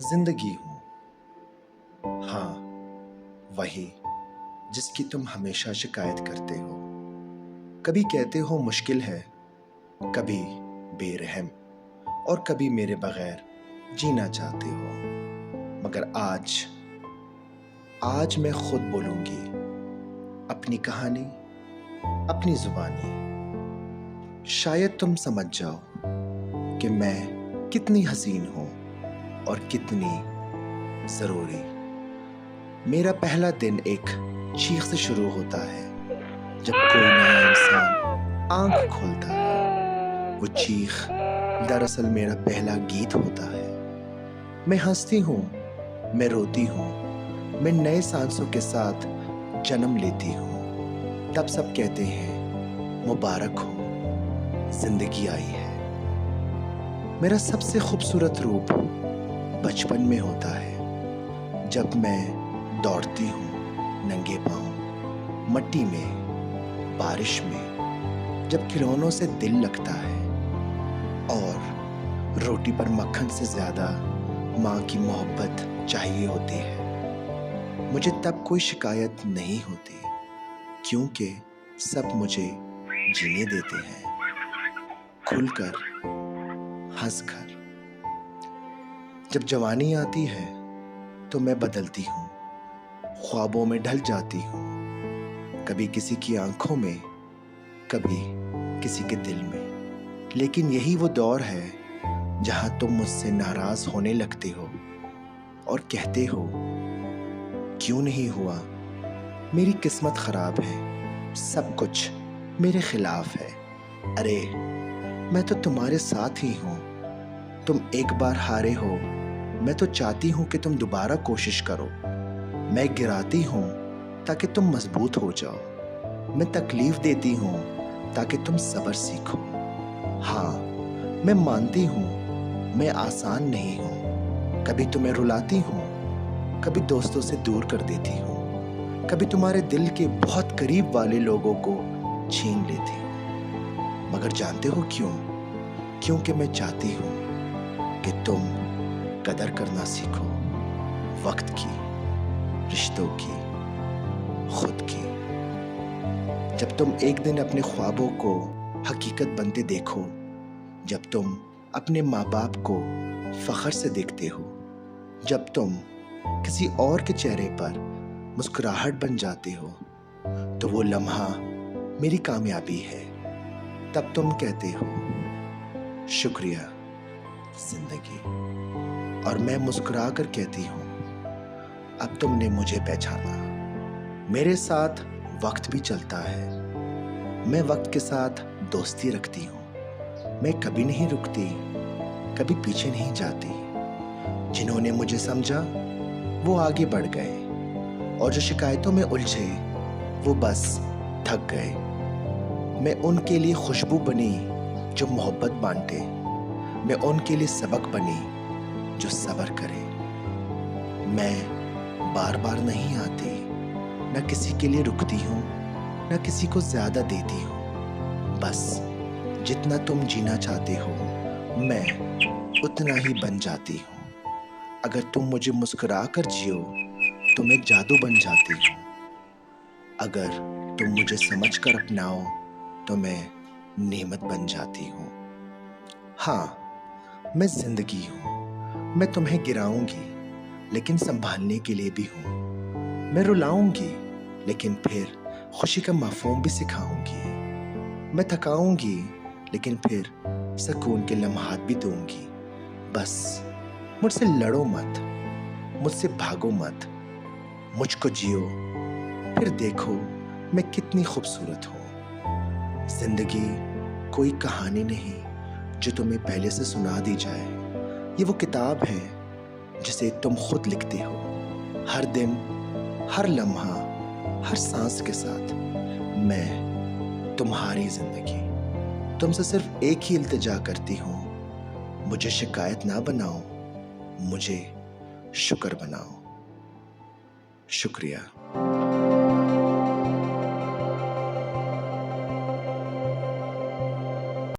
जिंदगी हूँ। हाँ, वही जिसकी तुम हमेशा शिकायत करते हो। कभी कहते हो मुश्किल है, कभी बेरहम, और कभी मेरे बगैर जीना चाहते हो। मगर आज मैं खुद बोलूंगी अपनी कहानी, अपनी जुबानी। शायद तुम समझ जाओ कि मैं कितनी हसीन हूं और कितनी जरूरी। मेरा पहला दिन एक चीख से शुरू होता है। जब कोई नया इंसान आंख खोलता है, वो चीख दरअसल मेरा पहला गीत होता है। मैं हंसती हूँ, मैं रोती हूँ, मैं नए सांसों के साथ जन्म लेती हूँ। तब सब कहते हैं मुबारक हो, जिंदगी आई है। मेरा सबसे खूबसूरत रूप बचपन में होता है, जब मैं दौड़ती हूँ नंगे पांव, मट्टी में, बारिश में, जब खिलौनों से दिल लगता है और रोटी पर मक्खन से ज्यादा माँ की मोहब्बत चाहिए होती है। मुझे तब कोई शिकायत नहीं होती, क्योंकि सब मुझे जीने देते हैं, खुलकर, हंसकर। जब जवानी आती है तो मैं बदलती हूँ, ख्वाबों में ढल जाती हूँ, कभी किसी की आंखों में, कभी किसी के दिल में। लेकिन यही वो दौर है जहां तुम मुझसे नाराज होने लगते हो और कहते हो क्यों नहीं हुआ, मेरी किस्मत खराब है, सब कुछ मेरे खिलाफ है। अरे मैं तो तुम्हारे साथ ही हूं, तुम एक बार हारे हो, मैं तो चाहती हूं कि तुम दोबारा कोशिश करो। मैं गिराती हूं ताकि तुम मजबूत हो जाओ, मैं तकलीफ देती हूं ताकि तुम सब्र सीखो। हाँ, मैं मानती हूं मैं आसान नहीं हूं, कभी तुम्हें रुलाती हूं, कभी दोस्तों से दूर कर देती हूं, कभी तुम्हारे दिल के बहुत करीब वाले लोगों को छीन लेती हूं। मगर जानते हो क्यों? क्योंकि मैं चाहती हूं कि तुम कदर करना सीखो, वक्त की, रिश्तों की, खुद की। जब तुम एक दिन अपने ख्वाबों को हकीकत बनते देखो, जब तुम अपने माँ बाप को फख्र से देखते हो, जब तुम किसी और के चेहरे पर मुस्कुराहट बन जाते हो, तो वो लम्हा मेरी कामयाबी है। तब तुम कहते हो शुक्रिया जिंदगी, और मैं मुस्कुरा कर कहती हूँ अब तुमने मुझे पहचाना। मेरे साथ वक्त भी चलता है, मैं वक्त के साथ दोस्ती रखती हूँ, मैं कभी नहीं रुकती, कभी पीछे नहीं जाती। जिन्होंने मुझे समझा वो आगे बढ़ गए, और जो शिकायतों में उलझे वो बस थक गए। मैं उनके लिए खुशबू बनी जो मोहब्बत बांटे, मैं उनके लिए सबक बनी जो सब्र करे। मैं बार बार नहीं आती, न किसी के लिए रुकती हूँ, न किसी को ज्यादा देती हूँ। बस जितना तुम जीना चाहते हो मैं उतना ही बन जाती हूँ। अगर तुम मुझे मुस्कुरा कर जियो तो मैं जादू बन जाती हूँ। अगर तुम मुझे समझ कर अपनाओ तो मैं नेमत बन जाती हूँ। हाँ, मैं जिंदगी हूँ, मैं तुम्हें गिराऊंगी लेकिन संभालने के लिए भी हूँ। मैं रुलाऊंगी लेकिन फिर खुशी का मफ़हूम भी सिखाऊंगी। मैं थकाऊंगी लेकिन फिर सुकून के लम्हात भी दूंगी। बस मुझसे लड़ो मत, मुझसे भागो मत, मुझको जियो, फिर देखो मैं कितनी खूबसूरत हूँ। जिंदगी कोई कहानी नहीं जो तुम्हें पहले से सुना दी जाए, ये वो किताब है जिसे तुम खुद लिखते हो, हर दिन, हर लम्हा, हर सांस के साथ। मैं तुम्हारी जिंदगी, तुमसे सिर्फ एक ही इल्तिजा करती हूँ, मुझे शिकायत ना बनाओ, मुझे शुक्र बनाओ। शुक्रिया।